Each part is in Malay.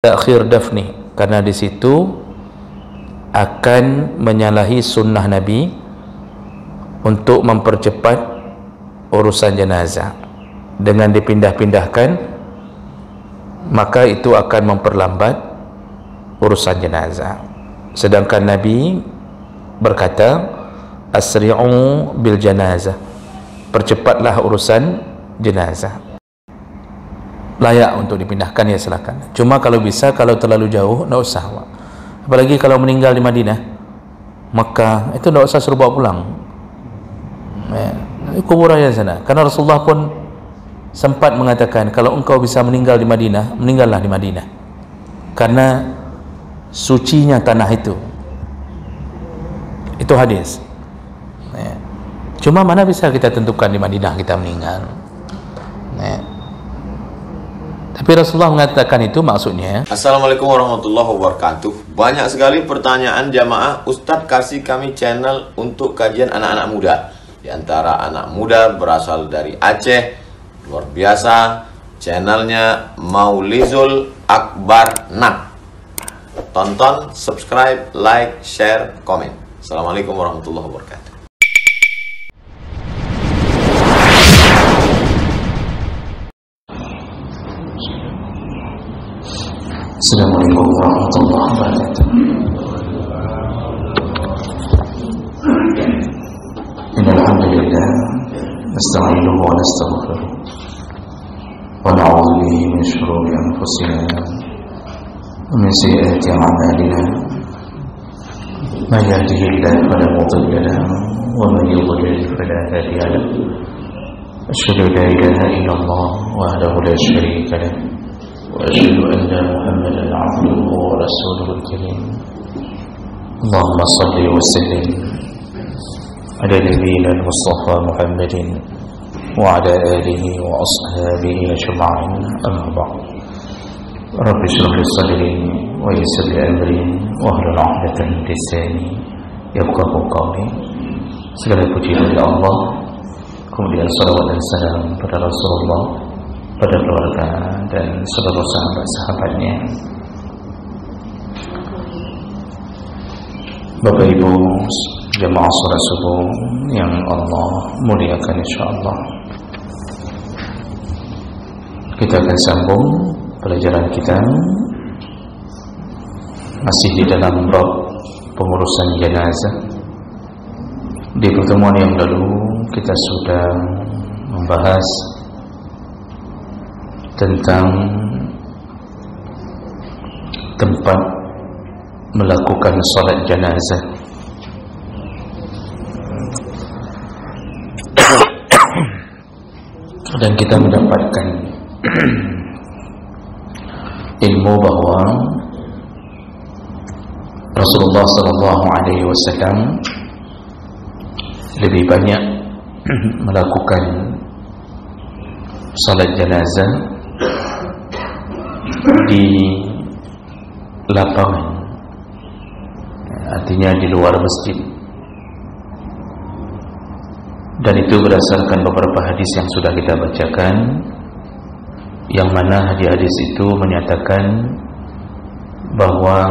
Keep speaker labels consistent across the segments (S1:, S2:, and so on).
S1: takhir dafni, karena di situ akan menyalahi sunnah Nabi untuk mempercepat urusan jenazah. Dengan dipindah-pindahkan, maka itu akan memperlambat urusan jenazah. Sedangkan Nabi berkata, asri'u bil janazah, percepatlah urusan jenazah. Layak untuk dipindahkan, ya silakan. Cuma kalau bisa, kalau terlalu jauh, tidak usah. Apalagi kalau meninggal di Madinah, Makkah, itu tidak usah suruh bawa pulang, kuburannya sana. Karena Rasulullah pun sempat mengatakan, kalau engkau bisa meninggal di Madinah, meninggallah di Madinah, karena sucinya tanah itu. Itu hadis. Cuma mana bisa kita tentukan di Madinah kita meninggal. Tapi Rasulullah mengatakan itu maksudnya.
S2: Assalamualaikum warahmatullahi wabarakatuh. Banyak sekali pertanyaan jamaah, Ustadz kasih kami channel untuk kajian anak-anak muda. Di antara anak muda berasal dari Aceh, luar biasa. Channelnya Maulizul Akbar Nat. Tonton, subscribe, like, share, komen. Assalamualaikum warahmatullahi wabarakatuh.
S1: Assalamualaikum warahmatullahi wabarakatuh. Innal hamdalillah nasta'inuhu wa nastaghfiruh wa na'udzu bihi min shururi anfusina wa min sayyiati a'malina. Man yahdihillahu fala mudilla lahu wa man yudlil fala hadiya lahu. Asyhadu an la ilaha illallah wahdahu la syarika lahu وأشهد أن محمدا عبده ورسوله الكريم. اللهم صل وسلم على نبينا المصطفى محمد وعلى آله وأصحابه أجمعين. أما بعد، رب اشرح لي صدري ويسر لي أمري واحلل عقدة من لساني يفقهوا قولي. Segala puji bagi Allah, kemudian salawat dan salam pada Rasulullah, pada keluarga dan seluruh sahabat-sahabatnya. Bapak Ibu jemaah salat subuh yang Allah muliakan, insyaallah kita akan sambung pelajaran kita masih di dalam bab pengurusan jenazah. Di pertemuan yang lalu kita sudah membahas tentang tempat melakukan salat jenazah. Dan kita mendapatkan ilmu bahwa Rasulullah SAW lebih banyak melakukan salat jenazah di lapangan, artinya di luar masjid. Dan itu berdasarkan beberapa hadis yang sudah kita bacakan, yang mana hadis-hadis itu menyatakan bahwa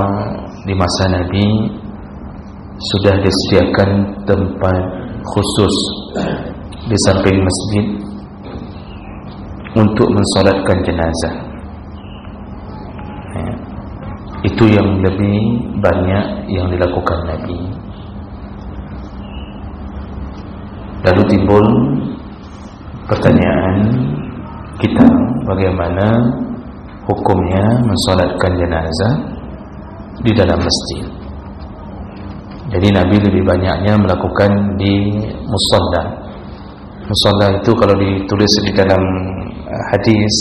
S1: di masa Nabi sudah disediakan tempat khusus di samping masjid untuk mensolatkan jenazah. Itu yang lebih banyak yang dilakukan Nabi. Lalu timbul pertanyaan kita, bagaimana hukumnya mensolatkan jenazah di dalam masjid? Jadi Nabi lebih banyaknya melakukan di musalla. Musalla itu kalau ditulis di dalam hadis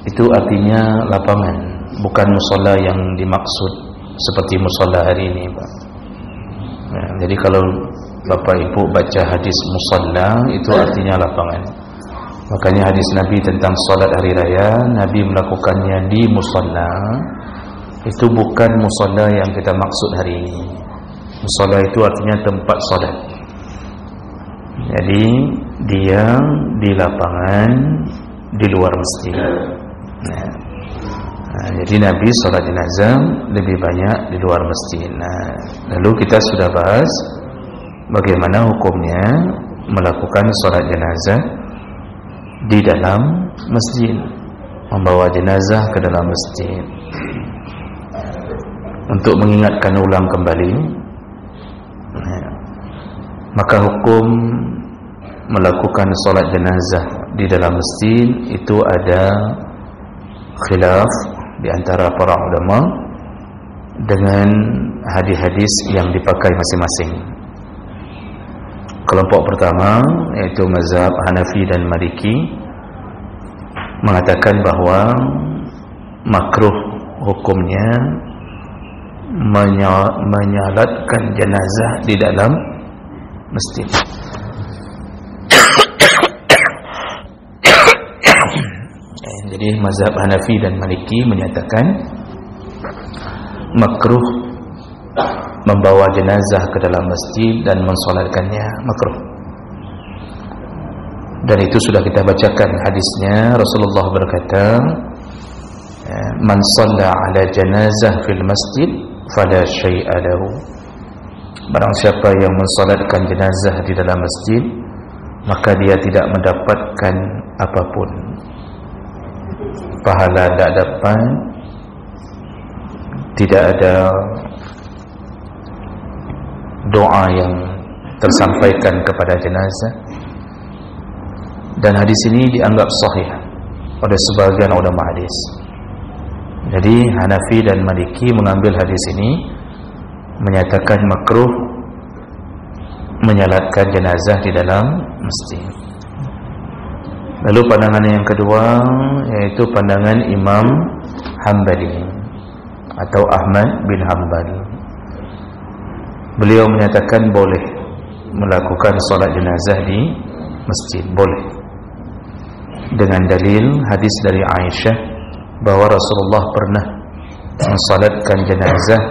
S1: itu artinya lapangan, bukan musalla yang dimaksud seperti musalla hari ini, Pak. Nah, jadi kalau Bapak Ibu baca hadis musalla itu artinya lapangan. Makanya hadis Nabi tentang salat hari raya, Nabi melakukannya di musalla. Itu bukan musalla yang kita maksud hari ini. Musalla itu artinya tempat salat. Jadi dia di lapangan di luar masjid. Jadi Nabi sholat jenazah lebih banyak di luar masjid. Lalu kita sudah bahas bagaimana hukumnya melakukan sholat jenazah di dalam masjid, membawa jenazah ke dalam masjid untuk mengingatkan ulang kembali. Maka hukum melakukan sholat jenazah di dalam masjid itu ada khilaf di antara para ulama dengan hadis-hadis yang dipakai masing-masing. Kelompok pertama yaitu mazhab Hanafi dan Maliki mengatakan bahwa makruh hukumnya menyalatkan jenazah di dalam masjid. Jadi mazhab Hanafi dan Maliki menyatakan makruh membawa jenazah ke dalam masjid dan mensolatkannya, makruh. Dan itu sudah kita bacakan hadisnya. Rasulullah berkata, man shalla ala janazah fil masjid fala syai'a lahu. Barang siapa yang mensolatkan jenazah di dalam masjid, maka dia tidak mendapatkan apapun. Pahala tidak dapat, tidak ada doa yang tersampaikan kepada jenazah. Dan hadis ini dianggap sahih oleh sebagian ulama hadis. Jadi Hanafi dan Maliki mengambil hadis ini menyatakan makruh menyalatkan jenazah di dalam masjid. Lalu pandangan yang kedua yaitu pandangan Imam Hambali atau Ahmad bin Hambali. Beliau menyatakan boleh melakukan solat jenazah di masjid, boleh, dengan dalil hadis dari Aisyah bahwa Rasulullah pernah mensolatkan jenazah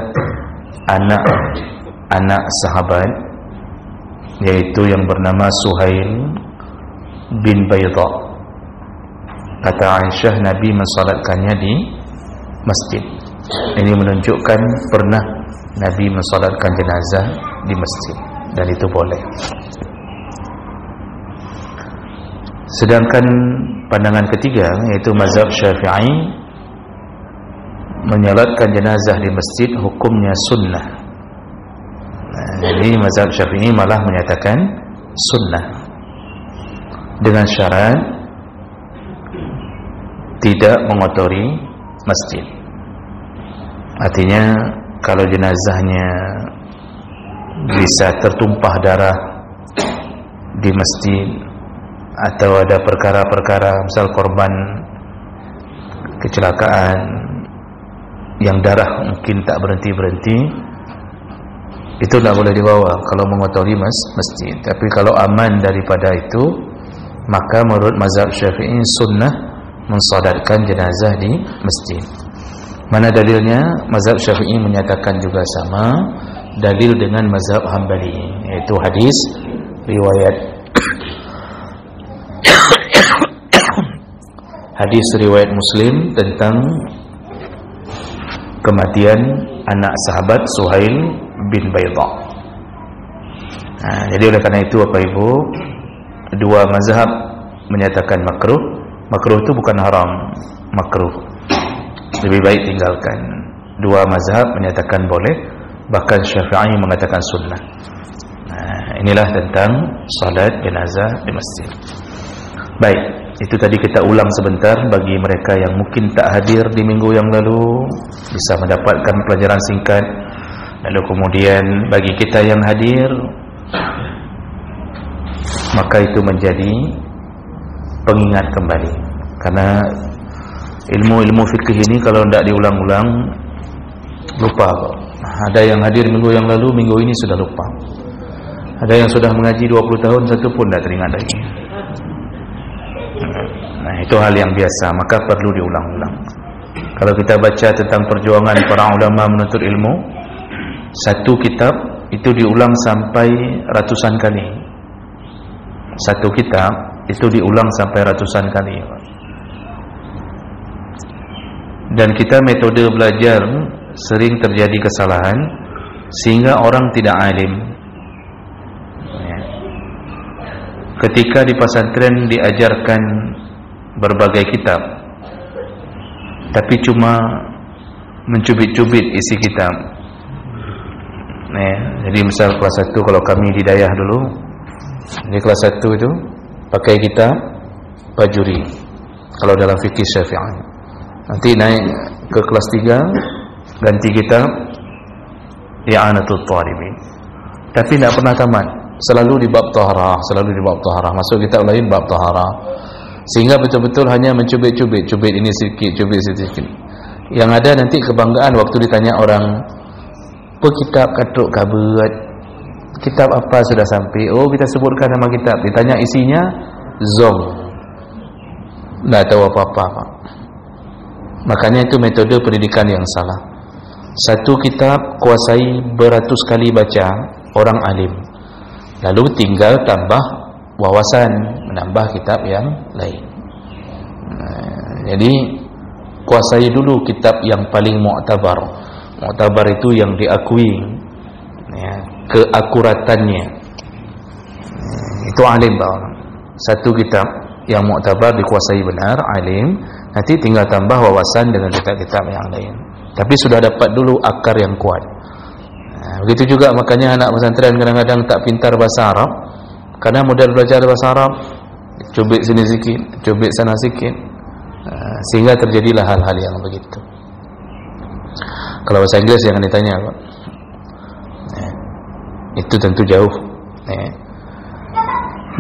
S1: anak sahabat, yaitu yang bernama Suhail bin Bayda. Kata Aisyah, Nabi mensolatkannya di masjid. Ini menunjukkan pernah Nabi mensolatkan jenazah di masjid, dan itu boleh. Sedangkan pandangan ketiga yaitu mazhab Syafi'i, menyolatkan jenazah di masjid hukumnya sunnah. Jadi mazhab Syafi'i malah menyatakan sunnah dengan syarat tidak mengotori masjid. Artinya kalau jenazahnya bisa tertumpah darah di masjid, atau ada perkara-perkara misal korban kecelakaan yang darah mungkin tak berhenti-berhenti, itu tidak boleh dibawa kalau mengotori masjid. Tapi kalau aman daripada itu, maka menurut mazhab Syafi'i sunnah mensolatkan jenazah di masjid. Mana dalilnya? Mazhab Syafi'i menyatakan juga sama dalil dengan mazhab Hambali, yaitu hadis riwayat hadis riwayat Muslim tentang kematian anak sahabat Suhail bin Bayda. Jadi oleh karena itu Bapak Ibu, dua mazhab menyatakan makruh. Makruh itu bukan haram, makruh, lebih baik tinggalkan. Dua mazhab menyatakan boleh, bahkan Syafi'i mengatakan sunnah. Inilah tentang salat jenazah di masjid. Baik, itu tadi kita ulang sebentar bagi mereka yang mungkin tak hadir di minggu yang lalu, bisa mendapatkan pelajaran singkat. Lalu kemudian bagi kita yang hadir, maka itu menjadi pengingat kembali. Karena ilmu-ilmu fikih ini kalau tidak diulang-ulang, lupa. Ada yang hadir minggu yang lalu, minggu ini sudah lupa. Ada yang sudah mengaji 20 tahun, satu pun tidak teringat lagi. Nah, itu hal yang biasa, maka perlu diulang-ulang. Kalau kita baca tentang perjuangan para ulama menuntut ilmu, satu kitab itu diulang sampai ratusan kali. Satu kitab itu diulang sampai ratusan kali. Dan kita metode belajar sering terjadi kesalahan sehingga orang tidak alim. Ketika di pesantren diajarkan berbagai kitab, tapi cuma mencubit-cubit isi kitab. Jadi misal kelas 1, kalau kami di Dayah dulu, di kelas 1 itu pakai kitab Bajuri kalau dalam fikih Syafi'i. Nanti naik ke kelas 3 ganti kitab I'anatul Talibin. Tapi tidak pernah tamat, selalu di bab taharah, masuk kitab lain bab taharah, sehingga betul-betul hanya mencubit-cubit, cubit ini sedikit, cubit sedikit. Yang ada nanti kebanggaan waktu ditanya orang, apa kitab katuk kabuat, kitab apa sudah sampai, oh kita sebutkan nama kitab, ditanya isinya zong, tidak tahu apa-apa, Pak. Makanya itu metode pendidikan yang salah. Satu kitab kuasai beratus kali baca orang alim, lalu tinggal tambah wawasan, menambah kitab yang lain. Jadi kuasai dulu kitab yang paling mu'tabar. Mu'tabar itu yang diakui keakuratannya, itu alim, Pak. Satu kitab yang mu'tabar dikuasai benar, alim, nanti tinggal tambah wawasan dengan kitab-kitab yang lain. Tapi sudah dapat dulu akar yang kuat. Begitu juga makanya anak pesantren kadang-kadang tak pintar bahasa Arab, karena modal belajar bahasa Arab, cubit sini sikit, cubit sana sikit, sehingga terjadilah hal-hal yang begitu. Kalau bahasa Inggris jangan ditanya, Pak. Itu tentu jauh.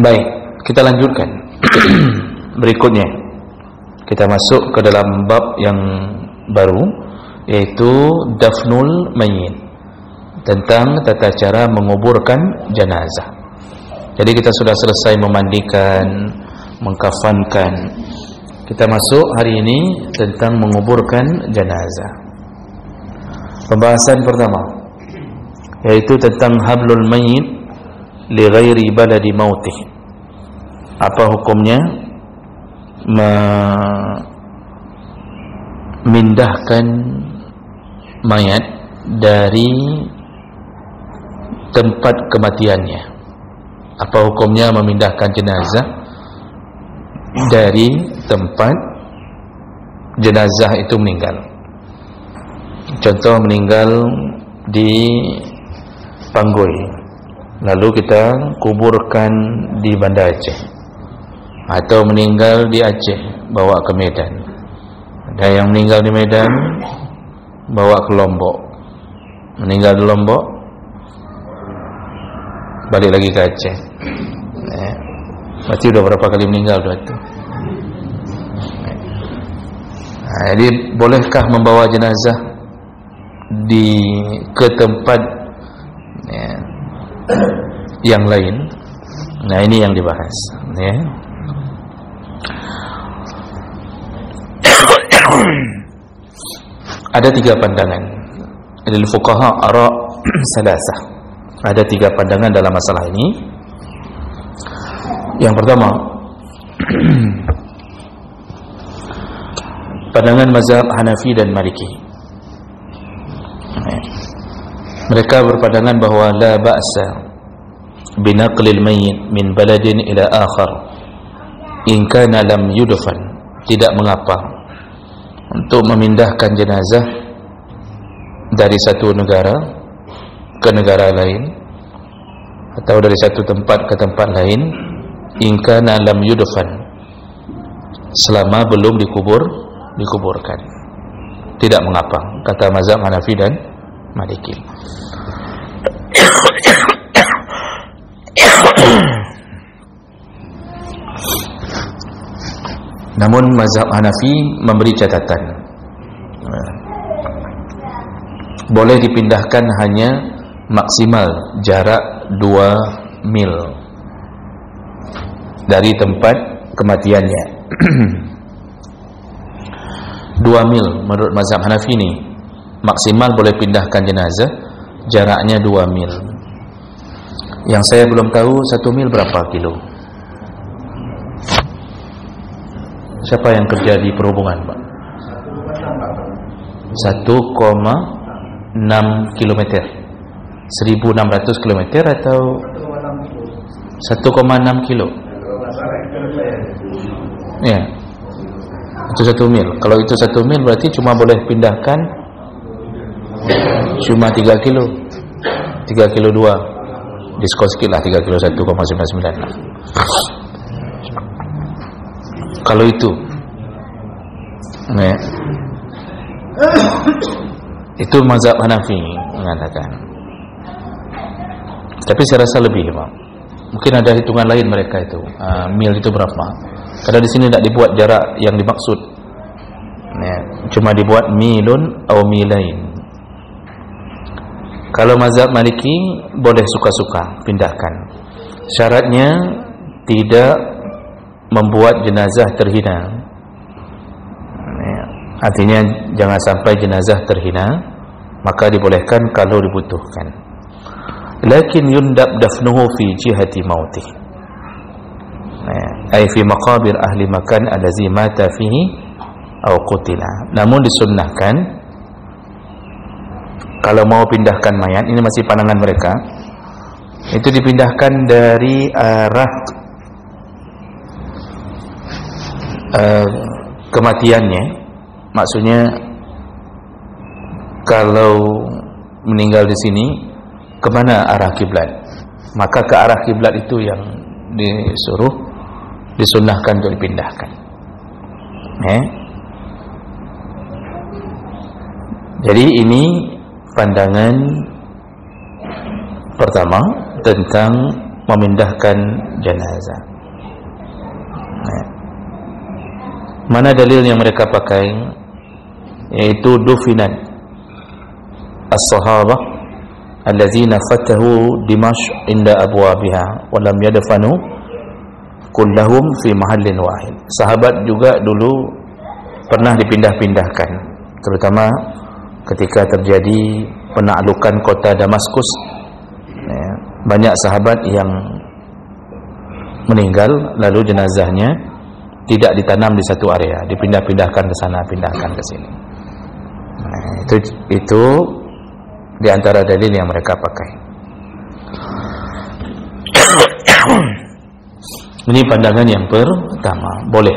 S1: Baik, kita lanjutkan. Berikutnya kita masuk ke dalam bab yang baru, yaitu dafnul mayyit, tentang tata cara menguburkan jenazah. Jadi kita sudah selesai memandikan, mengkafankan. Kita masuk hari ini tentang menguburkan jenazah. Pembahasan pertama yaitu tentang hablul mayyit li ghairi baladi mautih. Apa hukumnya memindahkan mayat dari tempat kematiannya? Apa hukumnya memindahkan jenazah dari tempat jenazah itu meninggal? Contoh, meninggal di Panggoi, lalu kita kuburkan di Banda Aceh, atau meninggal di Aceh bawa ke Medan. Ada yang meninggal di Medan bawa ke Lombok, meninggal di Lombok balik lagi ke Aceh. Berarti udah berapa kali meninggal itu? Jadi bolehkah membawa jenazah ke tempat yang lain? Nah, ini yang dibahas. Ada 3 pandangan. Lil fuqaha ara salasah. Ada 3 pandangan dalam masalah ini. Yang pertama, pandangan mazhab Hanafi dan Maliki. Mereka berpandangan bahwa la ba'sa binaqlil mayyit min baladin ila akhar in kana lam yudfan. Tidak mengapa untuk memindahkan jenazah dari satu negara ke negara lain, atau dari satu tempat ke tempat lain, in kana lam yudfan, selama belum dikuburkan. Tidak mengapa, kata mazhab Hanafi dan Maliki. Namun mazhab Hanafi memberi catatan, boleh dipindahkan hanya maksimal jarak 2 mil dari tempat kematiannya. 2 mil menurut mazhab Hanafi ini maksimal boleh pindahkan jenazah, jaraknya 2 mil. Yang saya belum tahu 1 mil berapa kilo. Siapa yang kerja di perhubungan, Pak? 1,6 km, 1.600 km atau 1,6 kilo. Ya, itu 1 mil. Kalau itu 1 mil berarti cuma boleh pindahkan cuma 3 kilo, 3 kilo 2, diskon sikit lah, 3 kilo 1,99 lah. Kalau itu ya, itu mazhab Hanafi mengatakan. Tapi saya rasa lebih, Pak. Mungkin ada hitungan lain mereka itu. Mil itu berapa? Karena di sini tidak dibuat jarak yang dimaksud. Ya, cuma dibuat milun atau milain. Kalau mazhab Maliki boleh suka-suka pindahkan. Syaratnya tidak membuat jenazah terhina. Ya, artinya jangan sampai jenazah terhina, maka dibolehkan kalau dibutuhkan. Lakin yundab dafnuhu fi jihati mautih, ay fi maqabir ahli makan allazi mata fihi aw qutila. Namun disunnahkan kalau mau pindahkan mayat, ini masih pandangan mereka, itu dipindahkan dari arah kematiannya. Maksudnya kalau meninggal di sini, kemana arah kiblat, maka ke arah kiblat itu yang disunnahkan untuk dipindahkan. Jadi ini pandangan pertama tentang memindahkan jenazah. Mana dalil yang mereka pakai? Yaitu dufinat as-sahabah allazina fatahu Dimashq inda abwabiha wa lam yadfanu kullahum fi mahallin wahid. Sahabat juga dulu pernah dipindah-pindahkan, terutama ketika terjadi penaklukan kota Damaskus. Banyak sahabat yang meninggal lalu jenazahnya tidak ditanam di satu area, dipindah-pindahkan ke sana, pindahkan ke sini. Itu di antara dalil yang mereka pakai. Ini pandangan yang pertama, boleh.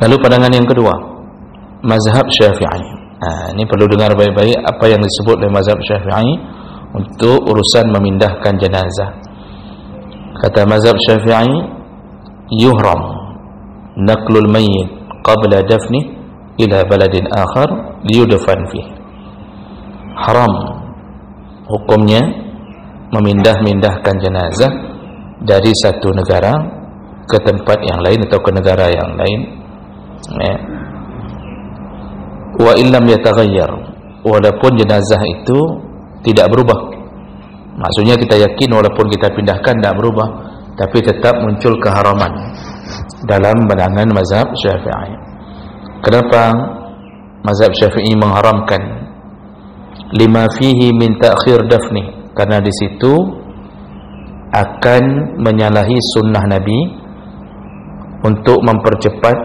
S1: Lalu pandangan yang kedua, mazhab Syafi'i. Ini perlu dengar baik-baik apa yang disebut oleh mazhab Syafi'i untuk urusan memindahkan jenazah. Kata mazhab Syafi'i, yuhram naqlul mayyit qabla dafni ila baladin akhar liyudfan fihi. Haram hukumnya memindah-mindahkan jenazah dari satu negara ke tempat yang lain atau ke negara yang lain. Wa illam yataghayyar, walaupun jenazah itu tidak berubah. Maksudnya kita yakin walaupun kita pindahkan tidak berubah, tapi tetap muncul keharaman dalam pandangan mazhab Syafi'i. Kenapa mazhab Syafi'i mengharamkan? Lima fihi min ta'khir dafni, karena di situ akan menyalahi sunnah Nabi untuk mempercepat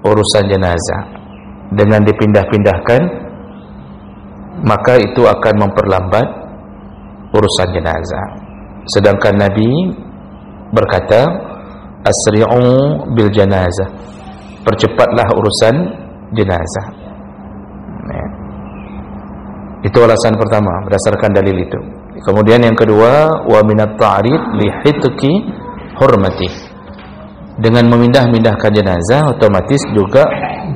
S1: urusan jenazah. Dengan dipindah-pindahkan, maka itu akan memperlambat urusan jenazah. Sedangkan Nabi berkata, asri'u bil janazah, percepatlah urusan jenazah. Itu alasan pertama berdasarkan dalil itu. Kemudian yang kedua, wa minat ta'rid li hitqi hurmati, dengan memindah-mindahkan jenazah otomatis juga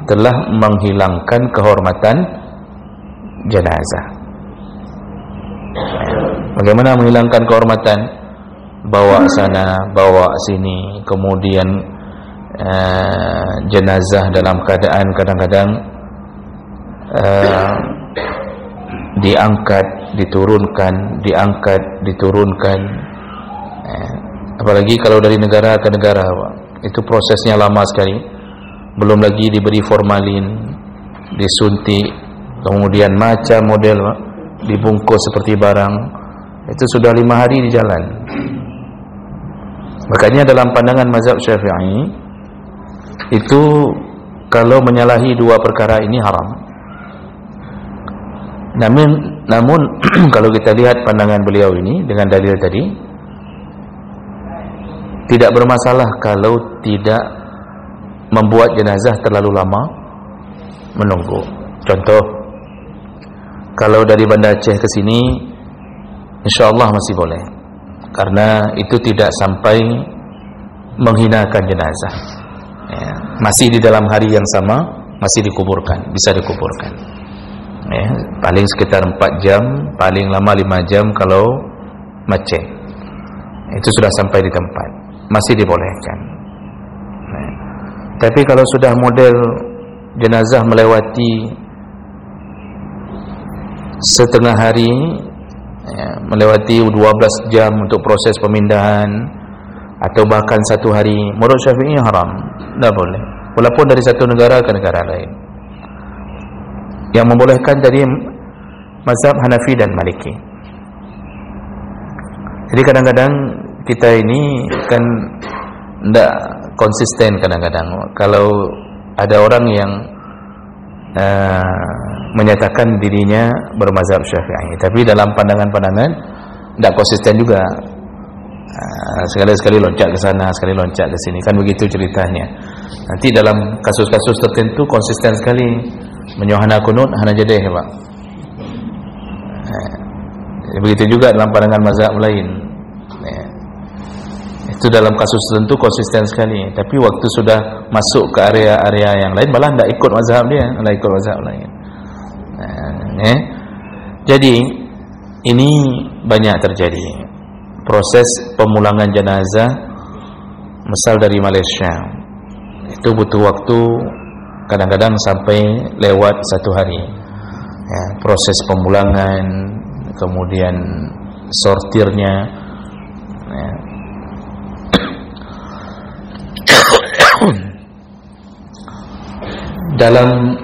S1: telah menghilangkan kehormatan jenazah. Bagaimana menghilangkan kehormatan? Bawa sana, bawa sini, kemudian jenazah dalam keadaan kadang-kadang diangkat, diturunkan, diangkat, diturunkan. Apalagi kalau dari negara ke negara, itu prosesnya lama sekali. Belum lagi diberi formalin, disuntik, kemudian macam model dibungkus seperti barang. Itu sudah 5 hari di jalan. Makanya dalam pandangan mazhab Syafi'i itu kalau menyalahi dua perkara ini haram. Namun kalau kita lihat pandangan beliau ini dengan dalil tadi, tidak bermasalah kalau tidak membuat jenazah terlalu lama menunggu. Contoh, kalau dari Banda Aceh ke sini, insyaallah masih boleh, karena itu tidak sampai menghinakan jenazah. Ya, masih di dalam hari yang sama, masih dikuburkan, bisa dikuburkan. Ya, paling sekitar 4 jam, paling lama 5 jam kalau macet. Itu sudah sampai di tempat, masih dibolehkan. Ya. Tapi kalau sudah model jenazah melewati setengah hari, ya, melewati 12 jam untuk proses pemindahan, atau bahkan 1 hari, menurut Syafi'i haram, tidak boleh, walaupun dari satu negara ke negara lain. Yang membolehkan tadi mazhab Hanafi dan Maliki. Jadi kadang-kadang kita ini kan tidak konsisten kadang-kadang. Kalau ada orang yang menyatakan dirinya bermazhab Syafi'i, tapi dalam pandangan-pandangan tidak konsisten juga. Sekali-sekali loncat ke sana, sekali loncat ke sini, kan begitu ceritanya. Nanti dalam kasus-kasus tertentu konsisten sekali, menyohana kunut hana jadeh, Pak. Begitu juga dalam pandangan mazhab lain. Itu dalam kasus tertentu konsisten sekali, tapi waktu sudah masuk ke area-area yang lain malah tidak ikut mazhab dia, malah ikut mazhab lain. Jadi ini banyak terjadi proses pemulangan jenazah, misal dari Malaysia, itu butuh waktu kadang-kadang sampai lewat 1 hari. Ya, proses pemulangan, kemudian sortirnya. Ya. Dalam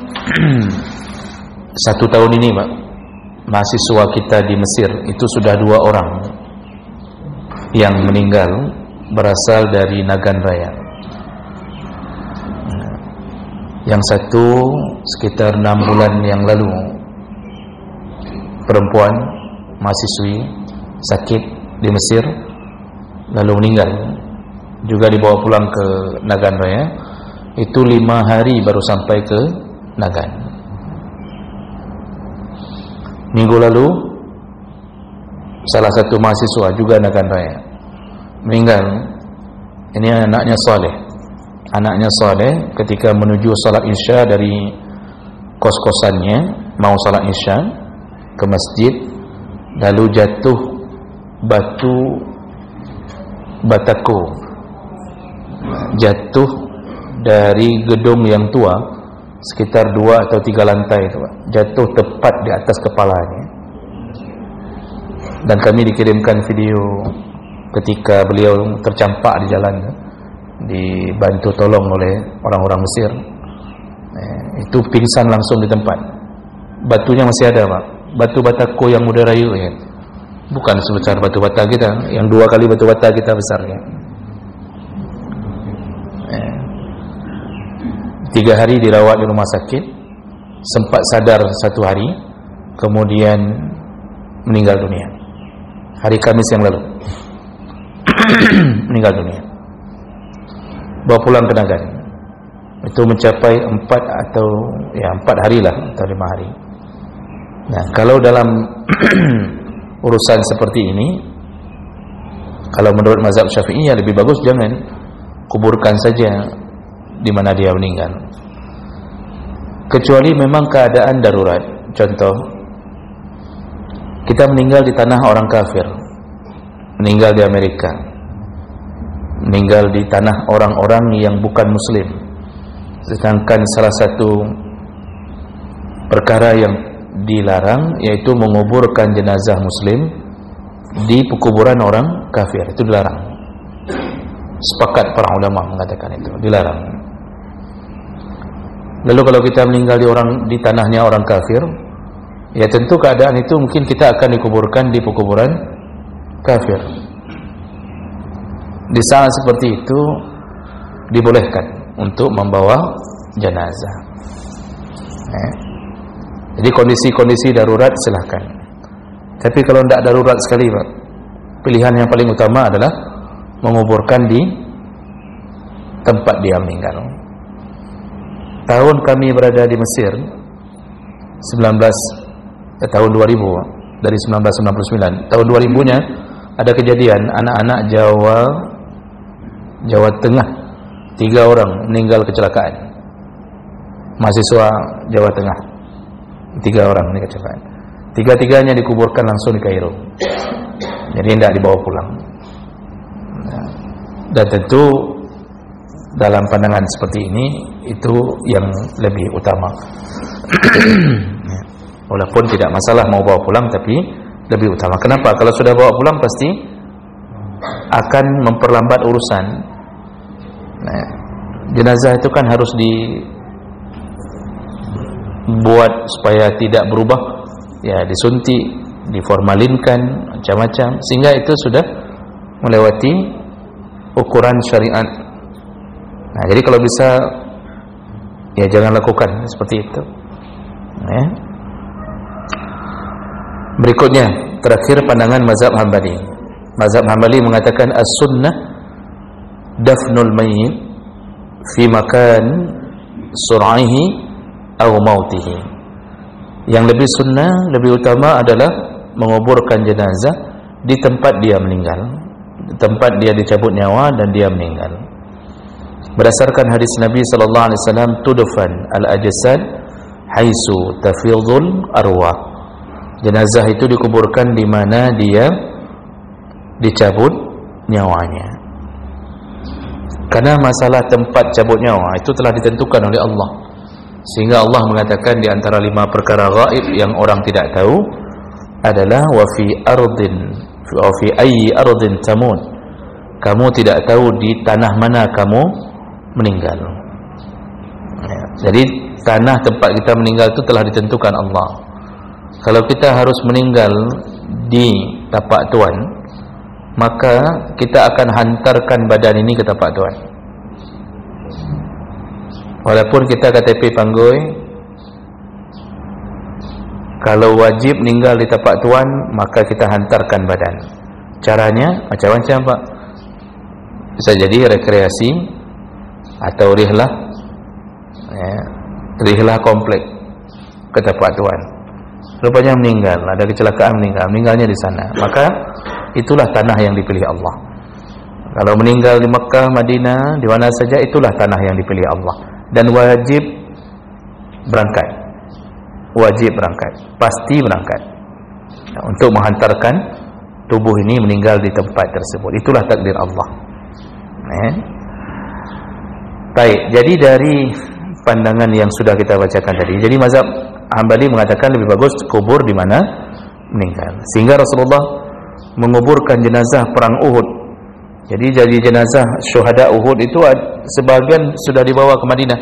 S1: 1 tahun ini, Pak, mahasiswa kita di Mesir itu sudah 2 orang yang meninggal berasal dari Nagan Raya. Yang satu sekitar 6 bulan yang lalu, perempuan mahasiswi sakit di Mesir lalu meninggal, juga dibawa pulang ke Nagan Raya. Itu 5 hari baru sampai ke Nagan. Minggu lalu salah satu mahasiswa juga Nagan Raya meninggal. Ini anaknya Saleh. Anaknya Saleh ketika menuju salat Isya dari kos-kosannya, mau salat Isya ke masjid, lalu jatuh batu batako, jatuh dari gedung yang tua sekitar 2 atau 3 lantai itu, jatuh tepat di atas kepalanya. Dan kami dikirimkan video ketika beliau tercampak di jalan, dibantu tolong oleh orang-orang Mesir. Itu pingsan langsung di tempat. Batunya masih ada, Pak. Batu batako yang muda rayu, ya. Bukan sebesar batu bata kita, yang 2 kali batu bata kita besarnya. 3 hari dirawat di rumah sakit, sempat sadar 1 hari, kemudian meninggal dunia. Hari Kamis yang lalu meninggal dunia. Bawa pulang ke Nagan. Itu mencapai 4 hari lah, atau 5 hari. Nah, kalau dalam urusan seperti ini, kalau menurut mazhab Syafi'i, ya lebih bagus jangan, kuburkan saja di mana dia meninggal. Kecuali memang keadaan darurat. Contoh, kita meninggal di tanah orang kafir, meninggal di Amerika, meninggal di tanah orang-orang yang bukan muslim, sedangkan salah satu perkara yang dilarang yaitu menguburkan jenazah muslim di pekuburan orang kafir, itu dilarang. Sepakat para ulama mengatakan itu dilarang. Lalu kalau kita meninggal di tanahnya orang kafir, ya tentu keadaan itu mungkin kita akan dikuburkan di pekuburan kafir. Di saat seperti itu dibolehkan untuk membawa jenazah. Jadi kondisi-kondisi darurat silahkan. Tapi kalau tidak darurat sekali, Pak, pilihan yang paling utama adalah menguburkan di tempat dia meninggal. Tahun kami berada di Mesir tahun 2000, dari 1999, tahun 2000-nya ada kejadian anak-anak Jawa Tengah 3 orang meninggal kecelakaan. Mahasiswa Jawa Tengah 3 orang meninggal kecelakaan. 3-tiganya dikuburkan langsung di Kairo. Jadi tidak dibawa pulang. Dan tentu dalam pandangan seperti ini itu yang lebih utama. Walaupun tidak masalah mau bawa pulang, tapi lebih utama. Kenapa? Kalau sudah bawa pulang pasti akan memperlambat urusan. Jenazah itu kan harus dibuat supaya tidak berubah, ya disuntik, diformalinkan, macam-macam, sehingga itu sudah melewati ukuran syariat. Nah, jadi kalau bisa ya jangan lakukan seperti itu. Berikutnya, terakhir pandangan mazhab Hambali. Mazhab Hambali mengatakan as-sunnah dafnul mayyit fi makan sur'ihi atau mautihi. Yang lebih sunnah, lebih utama adalah menguburkan jenazah di tempat dia meninggal, di tempat dia dicabut nyawa dan dia meninggal. Berdasarkan hadis Nabi sallallahu alaihi wasallam, tudfan al-ajsad haitsu tafidhul arwah. Jenazah itu dikuburkan di mana dia dicabut nyawanya. Karena masalah tempat cabut nyawa itu telah ditentukan oleh Allah. Sehingga Allah mengatakan di antara 5 perkara gaib yang orang tidak tahu adalah wa fi ayyi ardin tamut. Kamu tidak tahu di tanah mana kamu meninggal. Jadi tanah tempat kita meninggal itu telah ditentukan Allah. Kalau kita harus meninggal di tapak Tuhan, maka kita akan hantarkan badan ini ke tapak Tuhan. Walaupun kita KTP Panggoi, kalau wajib meninggal di tapak Tuhan, maka kita hantarkan badan. Caranya macam-macam, Pak. Bisa jadi rekreasi atau rihlah, rihlah komplek ke tapak Tuhan. Rupanya meninggal, ada kecelakaan, meninggalnya di sana, maka itulah tanah yang dipilih Allah. Kalau meninggal di Mekah, Madinah, di mana saja, itulah tanah yang dipilih Allah. Dan wajib berangkat, pasti berangkat untuk menghantarkan tubuh ini meninggal di tempat tersebut. Itulah takdir Allah. Baik, jadi dari pandangan yang sudah kita bacakan tadi, jadi mazhab Hambali mengatakan lebih bagus kubur di mana meninggal. Sehingga Rasulullah menguburkan jenazah perang Uhud. Jadi jenazah syuhada Uhud itu sebagian sudah dibawa ke Madinah.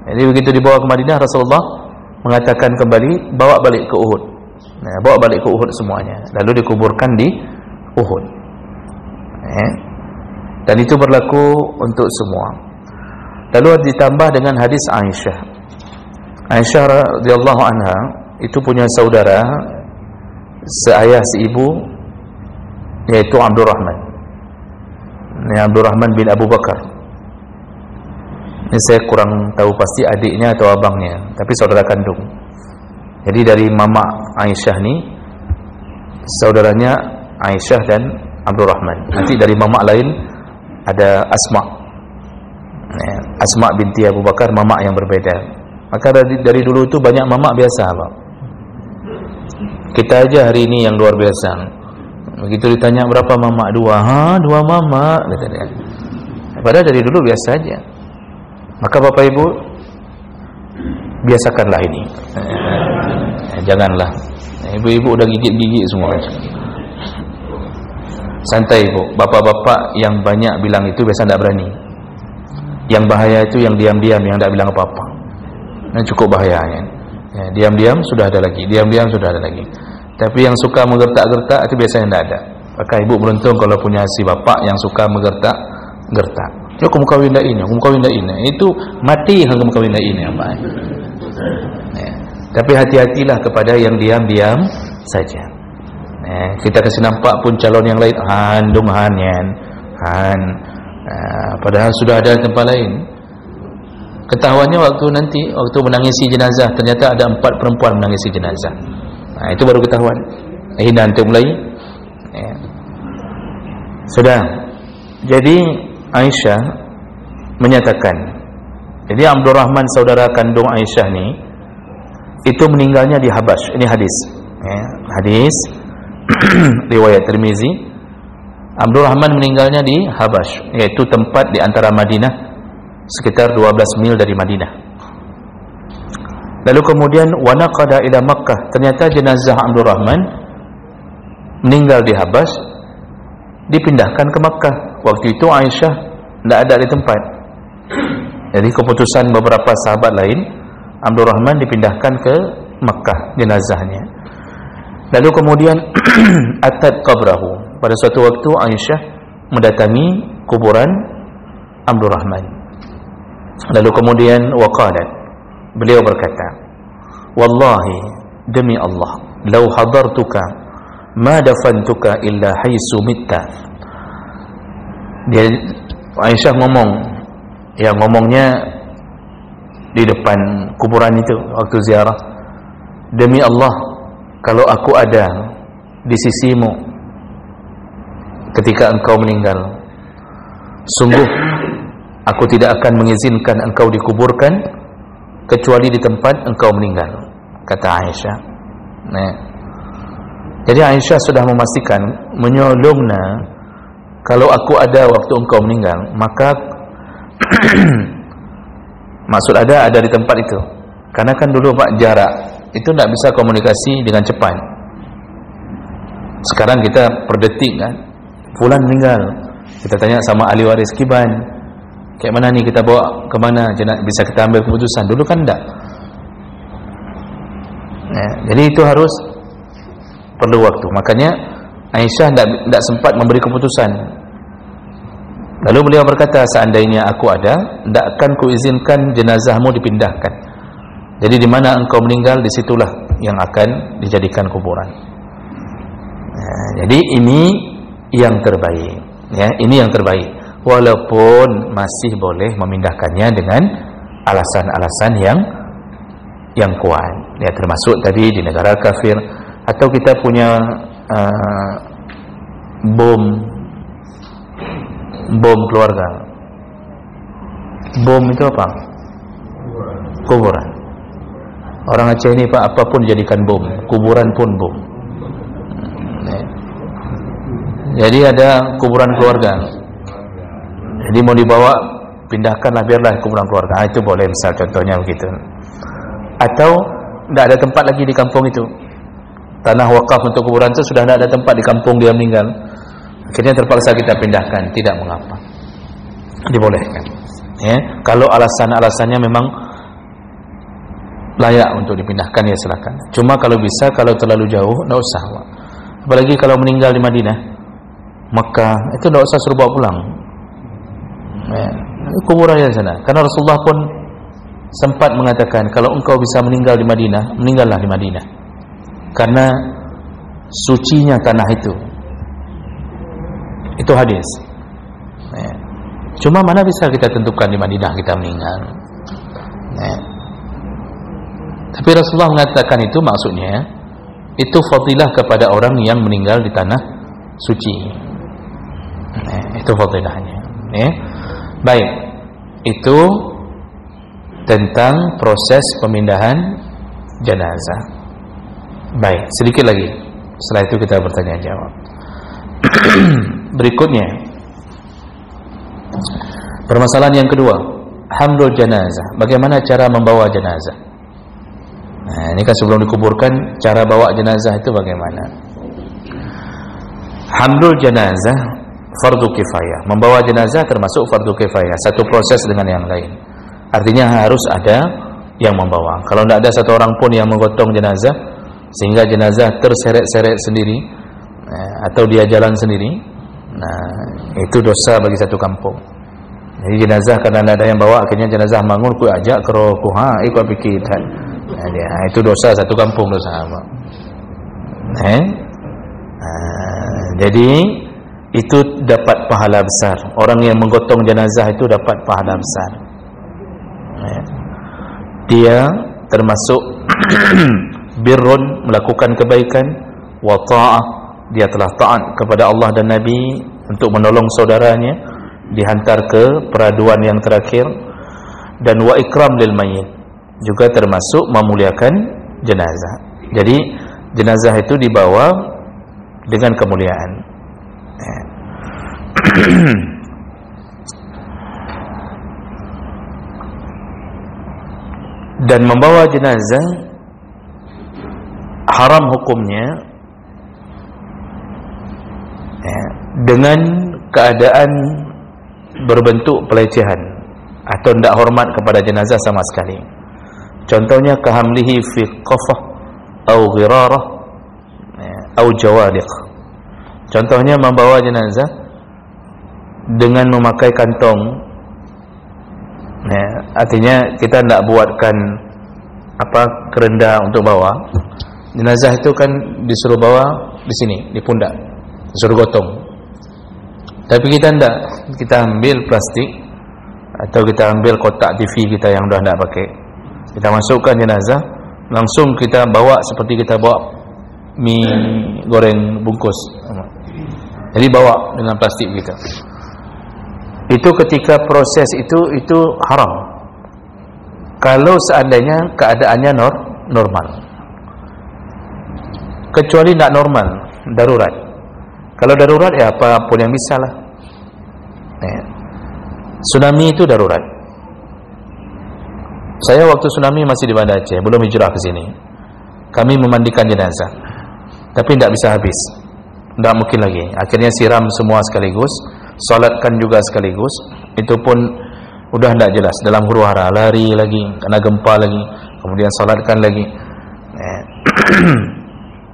S1: Jadi begitu dibawa ke Madinah, Rasulullah mengatakan kembali, bawa balik ke Uhud. Bawa balik ke Uhud semuanya, lalu dikuburkan di Uhud. Dan itu berlaku untuk semua. Lalu ditambah dengan hadis Aisyah. Aisyah radhiyallahu anha itu punya saudara seayah seibu, yaitu Abdurrahman. Ini Abdurrahman bin Abu Bakar. Ini saya kurang tahu pasti adiknya atau abangnya, tapi saudara kandung. Jadi dari mama Aisyah ni, saudaranya Aisyah dan Abdurrahman. Nanti dari mama lain ada Asma. Asma binti Abu Bakar, mama yang berbeda. Maka dari dulu itu banyak mamak biasa, Pak. Kita aja hari ini yang luar biasa. Begitu ditanya berapa mamak? 2. 2 mamak, kata dia. Padahal dari dulu biasa aja. Maka Bapak Ibu, biasakanlah ini. Janganlah. Ibu-ibu udah gigit-gigit semua. Santai, Bu. Bapak-bapak yang banyak bilang itu biasa tidak berani. Yang bahaya itu yang diam-diam, yang tidak bilang apa-apa. Cukup bahayanya. Diam-diam sudah ada lagi, diam-diam sudah ada lagi. Tapi yang suka menggertak-gertak itu biasanya tidak ada. Maka ibu beruntung kalau punya si bapak yang suka menggertak-gertak. Yo kamu kawin dah ini, kamu kawin dah ini. Itu mati hang kamu kawin dah ini apa? Ya. Tapi hati-hatilah kepada yang diam-diam saja. Kita kasih nampak pun calon yang lain handung hanyan, padahal sudah ada tempat lain. Ketahuannya waktu menangisi jenazah, ternyata ada 4 perempuan menangisi jenazah. Itu baru ketahuan. Nanti mulai. Sudah. Jadi Aisyah menyatakan, jadi Abdurrahman saudara kandung Aisyah ni itu meninggalnya di Habash. Ini hadis. Hadis riwayat Tirmizi. Abdurrahman meninggalnya di Habash, yaitu tempat di antara Madinah, sekitar 12 mil dari Madinah. Lalu kemudian wanaqada ila Makkah, ternyata jenazah Abdurrahman meninggal di Habash dipindahkan ke Makkah. Waktu itu Aisyah tidak ada di tempat. Jadi keputusan beberapa sahabat lain, Abdurrahman dipindahkan ke Makkah jenazahnya. Lalu kemudian atat qabrahu, pada suatu waktu Aisyah mendatangi kuburan Abdurrahman. Lalu kemudian waqalat, beliau berkata, wallahi, demi Allah, lau hadartuka ma dafantuka illa haisu mitta. Dia Aisyah ngomong, yang ngomongnya di depan kuburan itu waktu ziarah, demi Allah, kalau aku ada di sisimu ketika engkau meninggal, sungguh aku tidak akan mengizinkan engkau dikuburkan kecuali di tempat engkau meninggal, kata Aisyah. Jadi Aisyah sudah memastikan, menyolongna, kalau aku ada waktu engkau meninggal, maka maksud ada di tempat itu. Karena kan dulu Pak, jarak itu tidak bisa komunikasi dengan cepat. Sekarang kita per detik kan, fulan meninggal, kita tanya sama ahli waris Kiban, kayak mana nih, kita bawa ke mana, bisa kita ambil keputusan. Dulu kan enggak. Jadi itu harus perlu waktu. Makanya Aisyah tidak sempat memberi keputusan. Lalu beliau berkata, seandainya aku ada, tidak akan kuizinkan jenazahmu dipindahkan. Jadi di mana engkau meninggal, disitulah yang akan dijadikan kuburan. Jadi ini yang terbaik. Ini yang terbaik. Walaupun masih boleh memindahkannya dengan alasan-alasan yang kuat. Termasuk tadi di negara kafir, atau kita punya bom keluarga. Bom itu apa? Kuburan. Orang Aceh ini Pak, apapun dijadikan bom, kuburan pun bom. Jadi ada kuburan keluarga, jadi mau dibawa, pindahkanlah, biarlah kuburan keluarga. Itu boleh, misal contohnya begitu. Atau tidak ada tempat lagi di kampung itu, tanah wakaf untuk kuburan itu sudah tidak ada tempat di kampung dia meninggal, akhirnya terpaksa kita pindahkan, tidak mengapa, dibolehkan. Kalau alasan-alasannya memang layak untuk dipindahkan, ya silakan. Cuma kalau bisa, kalau terlalu jauh, tidak usah. Apalagi kalau meninggal di Madinah, Makkah, itu tidak usah suruh bawa pulang. Kuburannya di sana. Karena Rasulullah pun sempat mengatakan, kalau engkau bisa meninggal di Madinah, meninggallah di Madinah, karena sucinya tanah itu. Itu hadis. Cuma mana bisa kita tentukan di Madinah kita meninggal. Tapi Rasulullah mengatakan itu, maksudnya itu fadilah kepada orang yang meninggal di tanah suci. Itu fadilahnya. Baik, itu tentang proses pemindahan jenazah. Baik, sedikit lagi, setelah itu kita bertanya jawab. Berikutnya, permasalahan yang kedua, hamlul jenazah. Bagaimana cara membawa jenazah? Ini kan sebelum dikuburkan, cara bawa jenazah itu bagaimana? Hamlul jenazah fardu kifayah. Membawa jenazah termasuk fardu kifayah, satu proses dengan yang lain. Artinya harus ada yang membawa. Kalau tidak ada satu orang pun yang menggotong jenazah sehingga jenazah terseret-seret sendiri, atau dia jalan sendiri, itu dosa bagi satu kampung. Jadi jenazah kadang ada yang bawa, akhirnya jenazah bangun, ku ajak ke roku, ikut fikir kan. Itu dosa satu kampung dosa apa? Jadi itu dapat pahala besar. Orang yang menggotong jenazah itu dapat pahala besar. Dia termasuk birrun, melakukan kebaikan, wa ta'ah, dia telah taat kepada Allah dan Nabi untuk menolong saudaranya, dihantar ke peraduan yang terakhir, dan wa ikram lil mayyit, juga termasuk memuliakan jenazah. Jadi jenazah itu dibawa dengan kemuliaan. Dan membawa jenazah haram hukumnya dengan keadaan berbentuk pelecehan atau tidak hormat kepada jenazah sama sekali. Contohnya kahamlihi fi qafah atau ghirarah atau jawaliq. Contohnya membawa jenazah dengan memakai kantong. Artinya kita tidak buatkan kerenda untuk bawa. Jenazah itu kan disuruh bawa di sini, di pundak, disuruh gotong. Tapi kita tidak, kita ambil plastik atau kita ambil kotak TV kita yang sudah tidak pakai, kita masukkan jenazah, langsung kita bawa seperti kita bawa mie goreng bungkus. Jadi bawa dengan plastik kita. Itu ketika proses itu haram. Kalau seandainya keadaannya normal. Kecuali tidak normal, darurat. Kalau darurat ya apapun yang bisa lah. Tsunami itu darurat. Saya waktu tsunami masih di Banda Aceh, belum hijrah ke sini. Kami memandikan jenazah, tapi tidak bisa habis. Tidak mungkin lagi. Akhirnya siram semua sekaligus, salatkan juga sekaligus. Itu pun udah tidak jelas, dalam huru-hara, lari lagi, kena gempa lagi, kemudian salatkan lagi.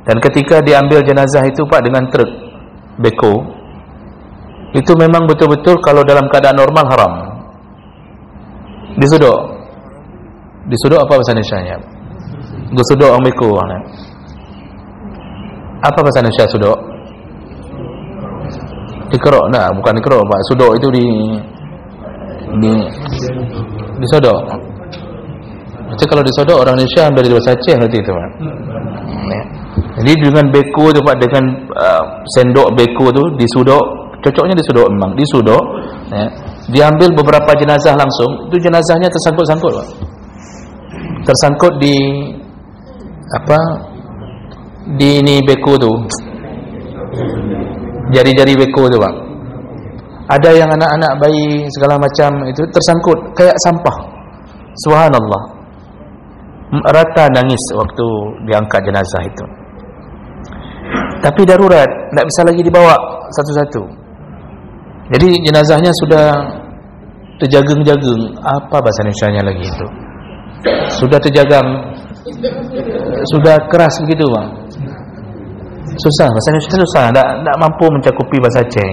S1: Dan ketika diambil jenazah itu Pak dengan truk beko, itu memang betul-betul kalau dalam keadaan normal haram. Disuduk apa bahasa Indonesianya? Disuduk orang beko. Apa bahasa Indonesia suduk? Dikerok, nah bukan dikerok Pak. Suduk itu disodok. Macam kalau disodok orang Indonesia ambil dari bahasa Aceh nanti itu Pak. Jadi dengan beko tu Pak, dengan sendok beko tu disuduk, cocoknya disuduk memang, disuduk. Diambil beberapa jenazah langsung, itu jenazahnya tersangkut-sangkut Pak. Tersangkut di di ini beko tu. Jari-jari beko tu Pak. Ada yang anak-anak bayi segala macam itu tersangkut kayak sampah. Subhanallah. Rata nangis waktu diangkat jenazah itu. Tapi darurat, tidak bisa lagi dibawa satu-satu. Jadi jenazahnya sudah terjagang-jagang, apa bahasa Indonesianya lagi itu? Sudah terjagang, sudah keras begitu Bang. Susah, bahasa Indonesia susah, tidak mampu mencakupi bahasa Aceh.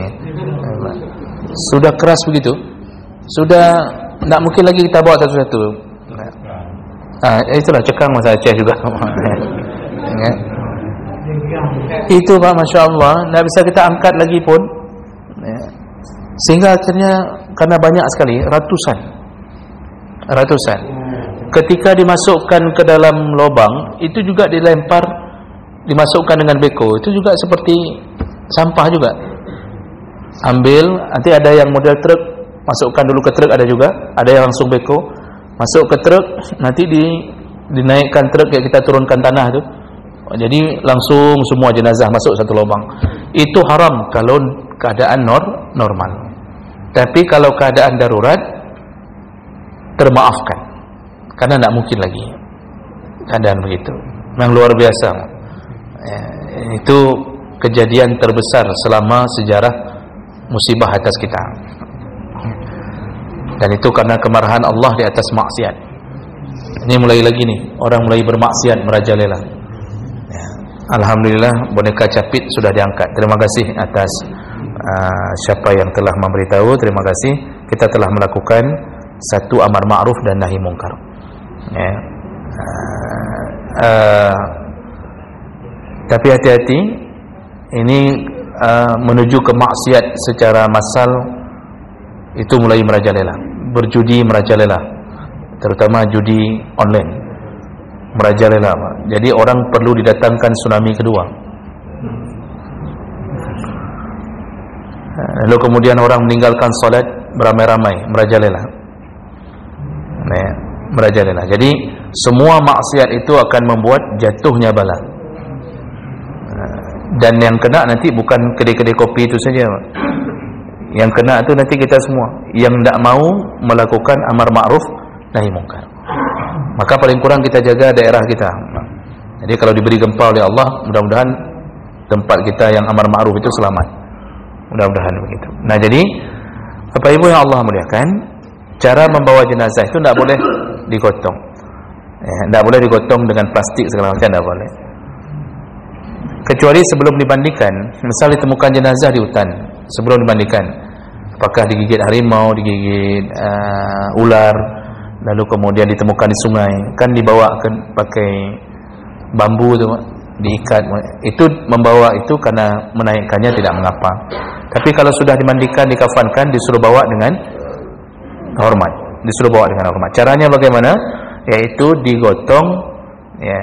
S1: Sudah keras begitu, sudah tidak mungkin lagi kita bawa satu-satu. Itulah cekang bahasa Aceh juga. Itu Pak, Masya Allah, tidak bisa kita angkat lagi pun. Sehingga akhirnya karena banyak sekali, ratusan. Ketika dimasukkan ke dalam lubang, itu juga dilempar, dimasukkan dengan beko, itu juga seperti sampah juga. Ambil, nanti ada yang model truk, masukkan dulu ke truk, ada juga, ada yang langsung beko, masuk ke truk, nanti dinaikkan truk kayak kita turunkan tanah tu. Jadi langsung semua jenazah masuk satu lubang. Itu haram kalau keadaan normal. Tapi kalau keadaan darurat, termaafkan, karena tidak mungkin lagi keadaan begitu. Memang luar biasa. Itu kejadian terbesar selama sejarah musibah atas kita. Dan itu karena kemarahan Allah di atas maksiat. Ini mulai lagi nih, orang mulai bermaksiat merajalela. Alhamdulillah boneka capit sudah diangkat. Terima kasih atas siapa yang telah memberitahu. Terima kasih. kita telah melakukan satu amar ma'ruf dan nahi mungkar. Ya. Tapi hati-hati, ini menuju ke maksiat secara massal itu mulai merajalela. Berjudi merajalela, terutama judi online merajalela. Jadi orang perlu didatangkan tsunami kedua. Lalu kemudian orang meninggalkan solat beramai-ramai, merajalela. Ya, merajalela. Jadi semua maksiat itu akan membuat jatuhnya bala. Dan yang kena nanti bukan kedai-kedai kopi itu saja. Yang kena itu nanti kita semua yang tidak mau melakukan amar ma'ruf nahi mungkar. Maka paling kurang kita jaga daerah kita. Jadi kalau diberi gempa oleh Allah, mudah-mudahan tempat kita yang amar ma'ruf itu selamat. Mudah-mudahan begitu. Nah, jadi Bapak Ibu yang Allah muliakan, cara membawa jenazah itu tidak boleh digotong. Tidak boleh digotong dengan plastik segala macam, tidak boleh. Kecuali sebelum dimandikan. Misal ditemukan jenazah di hutan, sebelum dimandikan, apakah digigit harimau, digigit ular, lalu kemudian ditemukan di sungai, kan dibawa pakai bambu tu, diikat. Itu membawa itu karena menaikkannya tidak mengapa. Tapi kalau sudah dimandikan, dikafankan, disuruh bawa dengan hormat. Disuruh bawa dengan hormat. Caranya bagaimana? Yaitu digotong ya,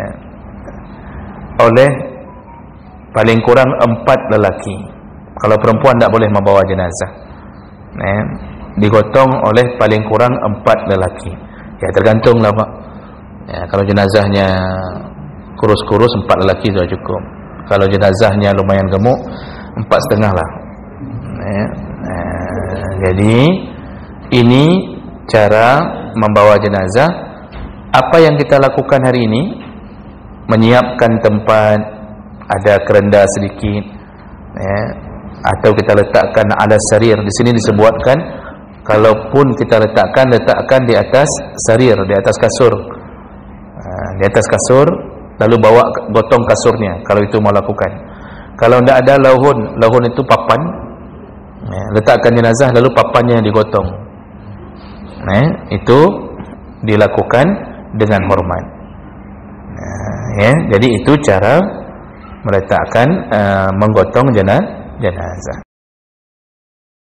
S1: oleh paling kurang 4 lelaki. Kalau perempuan tidak boleh membawa jenazah. Digotong oleh paling kurang 4 lelaki. Ya, tergantunglah Pak. Ya, kalau jenazahnya kurus-kurus, 4 lelaki sudah cukup. Kalau jenazahnya lumayan gemuk, 4,5 lah. Ya. Jadi ini cara membawa jenazah. Apa yang kita lakukan hari ini, menyiapkan tempat, ada kerenda sedikit, ya, atau kita letakkan ala sarir. Di sini disebutkan, kalaupun kita letakkan di atas sarir, di atas kasur, di atas kasur, lalu bawa gotong kasurnya kalau itu mau lakukan. Kalau tidak ada lahun itu papan, ya, letakkan jenazah lalu papannya digotong. Itu dilakukan dengan hormat. Ya, jadi itu cara meletakkan menggotong jenazah.